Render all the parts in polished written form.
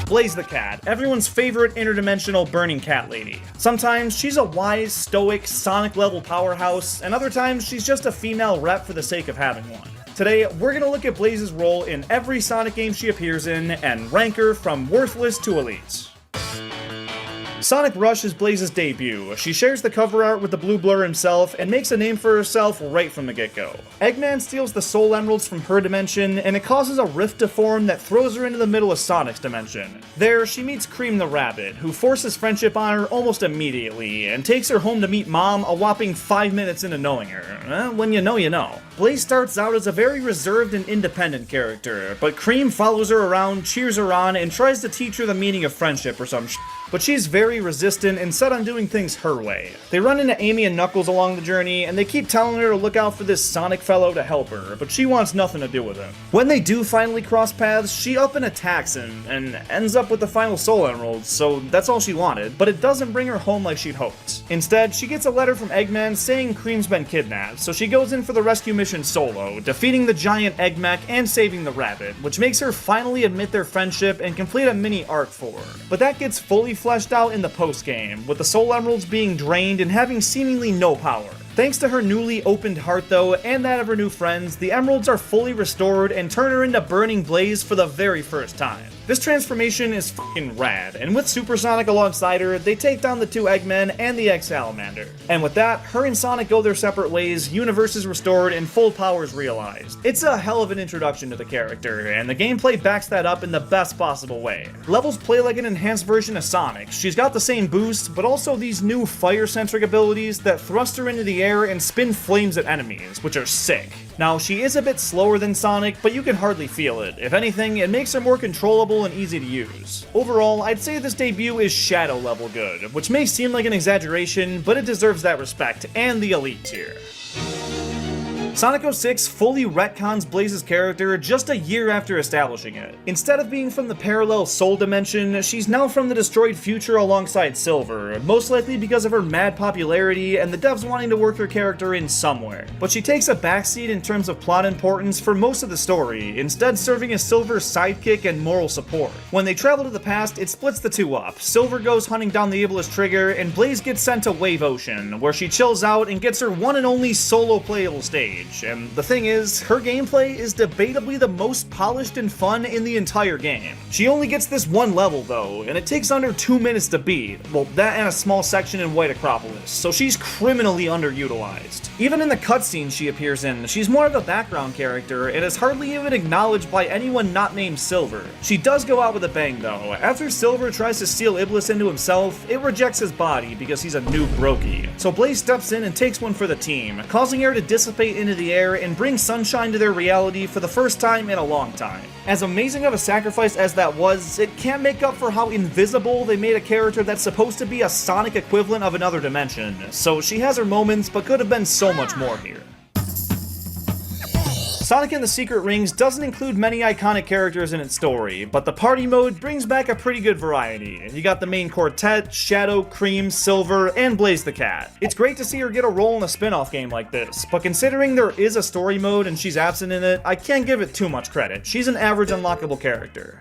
Blaze the Cat, everyone's favorite interdimensional burning cat lady. Sometimes she's a wise, stoic, Sonic-level powerhouse, and other times she's just a female rep for the sake of having one. Today, we're gonna look at Blaze's role in every Sonic game she appears in, and rank her from worthless to elite. Sonic Rush is Blaze's debut. She shares the cover art with the Blue Blur himself and makes a name for herself right from the get-go. Eggman steals the Soul Emeralds from her dimension, and it causes a rift to form that throws her into the middle of Sonic's dimension. There, she meets Cream the Rabbit, who forces friendship on her almost immediately, and takes her home to meet Mom a whopping 5 minutes into knowing her. When you know, you know. Blaze starts out as a very reserved and independent character, but Cream follows her around, cheers her on, and tries to teach her the meaning of friendship or some shit. But she's very resistant and set on doing things her way. They run into Amy and Knuckles along the journey, and they keep telling her to look out for this Sonic fellow to help her, but she wants nothing to do with him. When they do finally cross paths, she up and attacks him, and ends up with the final Soul Emeralds, so that's all she wanted, but it doesn't bring her home like she'd hoped. Instead, she gets a letter from Eggman saying Cream's been kidnapped, so she goes in for the rescue mission solo, defeating the giant Egg Mech and saving the rabbit, which makes her finally admit their friendship and complete a mini arc for her. But that gets fully fleshed out in the post-game, with the Soul Emeralds being drained and having seemingly no power. Thanks to her newly opened heart though, and that of her new friends, the Emeralds are fully restored and turn her into Burning Blaze for the very first time. This transformation is f***ing rad, and with Super Sonic alongside her, they take down the two Eggmen and the X-Salamander. And with that, her and Sonic go their separate ways, universe is restored, and full powers realized. It's a hell of an introduction to the character, and the gameplay backs that up in the best possible way. Levels play like an enhanced version of Sonic. She's got the same boost, but also these new fire-centric abilities that thrust her into the air and spin flames at enemies, which are sick. Now, she is a bit slower than Sonic, but you can hardly feel it. If anything, it makes her more controllable and easy to use. Overall, I'd say this debut is Shadow level good, which may seem like an exaggeration, but it deserves that respect, and the elite tier. Sonic 06 fully retcons Blaze's character just a year after establishing it. Instead of being from the parallel Soul dimension, she's now from the destroyed future alongside Silver, most likely because of her mad popularity and the devs wanting to work her character in somewhere. But she takes a backseat in terms of plot importance for most of the story, instead serving as Silver's sidekick and moral support. When they travel to the past, it splits the two up. Silver goes hunting down the Ablest Trigger, and Blaze gets sent to Wave Ocean, where she chills out and gets her one and only solo playable stage. And the thing is, her gameplay is debatably the most polished and fun in the entire game. She only gets this one level though, and it takes under 2 minutes to beat. Well, that and a small section in White Acropolis, so she's criminally underutilized. Even in the cutscenes she appears in, she's more of a background character and is hardly even acknowledged by anyone not named Silver. She does go out with a bang though. After Silver tries to steal Iblis into himself, it rejects his body because he's a new brokey. So Blaze steps in and takes one for the team, causing air to dissipate into the air and bring sunshine to their reality for the first time in a long time. As amazing of a sacrifice as that was, it can't make up for how invisible they made a character that's supposed to be a Sonic equivalent of another dimension, so she has her moments but could have been so much more here. Sonic and the Secret Rings doesn't include many iconic characters in its story, but the party mode brings back a pretty good variety. You got the main quartet, Shadow, Cream, Silver, and Blaze the Cat. It's great to see her get a role in a spin-off game like this, but considering there is a story mode and she's absent in it, I can't give it too much credit. She's an average unlockable character.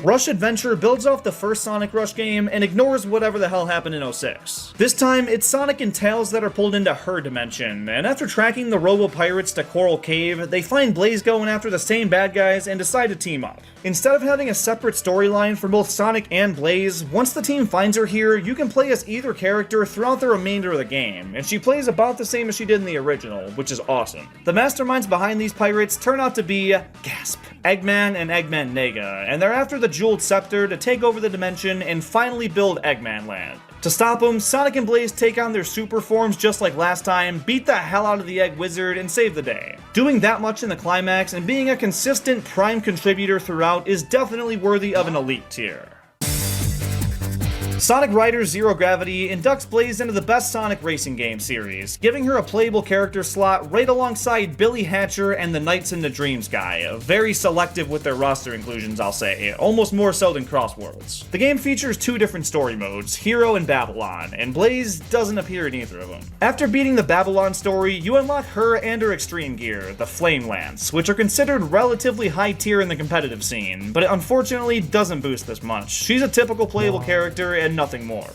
Rush Adventure builds off the first Sonic Rush game and ignores whatever the hell happened in 06. This time, it's Sonic and Tails that are pulled into her dimension, and after tracking the Robo-Pirates to Coral Cave, they find Blaze going after the same bad guys and decide to team up. Instead of having a separate storyline for both Sonic and Blaze, once the team finds her here, you can play as either character throughout the remainder of the game, and she plays about the same as she did in the original, which is awesome. The masterminds behind these pirates turn out to be, gasp, Eggman and Eggman Nega, and they're after the Jeweled Scepter to take over the dimension and finally build Eggman Land. To stop them, Sonic and Blaze take on their super forms just like last time, beat the hell out of the Egg Wizard, and save the day. Doing that much in the climax and being a consistent prime contributor throughout is definitely worthy of an elite tier. Sonic Riders Zero Gravity inducts Blaze into the best Sonic racing game series, giving her a playable character slot right alongside Billy Hatcher and the Nights into Dreams guy. Very selective with their roster inclusions, I'll say, almost more so than Cross Worlds. The game features two different story modes, Hero and Babylon, and Blaze doesn't appear in either of them. After beating the Babylon story, you unlock her and her extreme gear, the Flame Lance, which are considered relatively high tier in the competitive scene, but it unfortunately doesn't boost this much. She's a typical playable character and nothing more.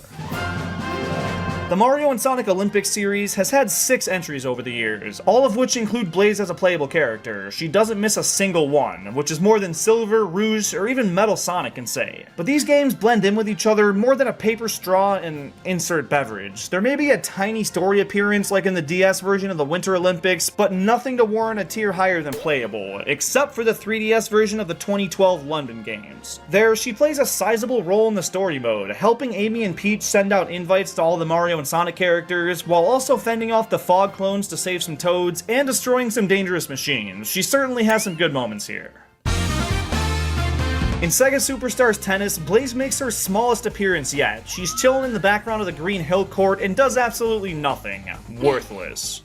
The Mario and Sonic Olympics series has had 6 entries over the years, all of which include Blaze as a playable character. She doesn't miss a single one, which is more than Silver, Rouge, or even Metal Sonic can say. But these games blend in with each other more than a paper straw and insert beverage. There may be a tiny story appearance like in the DS version of the Winter Olympics, but nothing to warrant a tier higher than playable, except for the 3DS version of the 2012 London Games. There, she plays a sizable role in the story mode, helping Amy and Peach send out invites to all the Mario and Sonic characters, while also fending off the Fog clones to save some Toads and destroying some dangerous machines. She certainly has some good moments here. In Sega Superstars Tennis, Blaze makes her smallest appearance yet. She's chilling in the background of the Green Hill Court and does absolutely nothing. Worthless.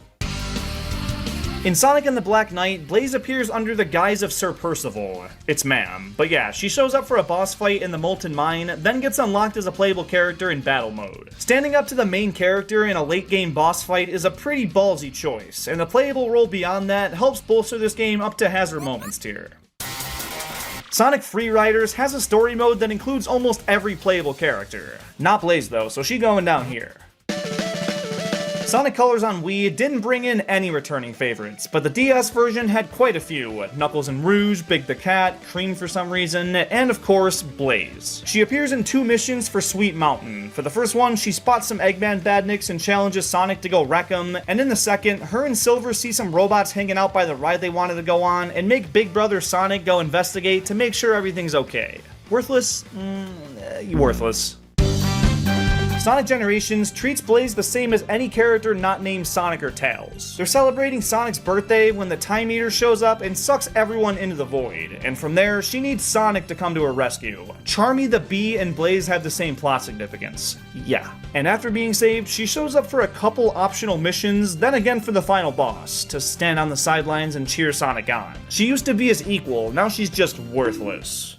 In Sonic and the Black Knight, Blaze appears under the guise of Sir Percival. It's ma'am. But yeah, she shows up for a boss fight in the Molten Mine, then gets unlocked as a playable character in battle mode. Standing up to the main character in a late game boss fight is a pretty ballsy choice, and the playable role beyond that helps bolster this game up to Hazard Moments tier. Sonic Free Riders has a story mode that includes almost every playable character. Not Blaze though, so she going down here. Sonic Colors on Wii didn't bring in any returning favorites, but the DS version had quite a few. Knuckles and Rouge, Big the Cat, Cream for some reason, and of course, Blaze. She appears in 2 missions for Sweet Mountain. For the first one, she spots some Eggman badniks and challenges Sonic to go wreck them, and in the second, her and Silver see some robots hanging out by the ride they wanted to go on, and make Big Brother Sonic go investigate to make sure everything's okay. Worthless? Worthless. Sonic Generations treats Blaze the same as any character not named Sonic or Tails. They're celebrating Sonic's birthday when the Time Eater shows up and sucks everyone into the void, and from there, she needs Sonic to come to her rescue. Charmy the Bee and Blaze have the same plot significance. Yeah. And after being saved, she shows up for a couple optional missions, then again for the final boss, to stand on the sidelines and cheer Sonic on. She used to be his equal, now she's just worthless.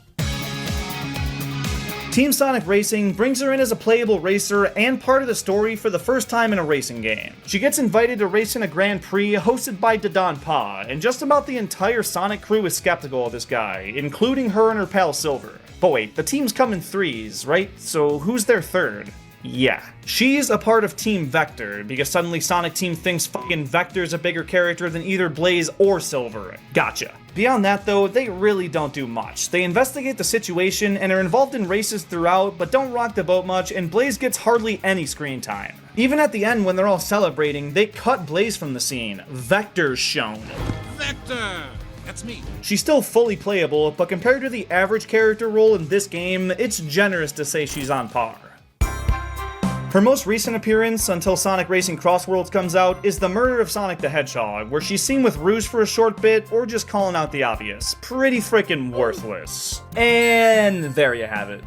Team Sonic Racing brings her in as a playable racer and part of the story for the first time in a racing game. She gets invited to race in a Grand Prix hosted by Dodon Pa, and just about the entire Sonic crew is skeptical of this guy, including her and her pal Silver. But wait, the teams come in 3s, right? So who's their 3rd? Yeah. She's a part of Team Vector, because suddenly Sonic Team thinks fucking Vector's a bigger character than either Blaze or Silver. Gotcha. Beyond that though, they really don't do much. They investigate the situation and are involved in races throughout, but don't rock the boat much, and Blaze gets hardly any screen time. Even at the end when they're all celebrating, they cut Blaze from the scene. Vector's shown. Vector! That's me. She's still fully playable, but compared to the average character role in this game, it's generous to say she's on par. Her most recent appearance, until Sonic Racing Cross Worlds comes out, is the murder of Sonic the Hedgehog, where she's seen with Rouge for a short bit, or just calling out the obvious. Pretty frickin' worthless. And there you have it.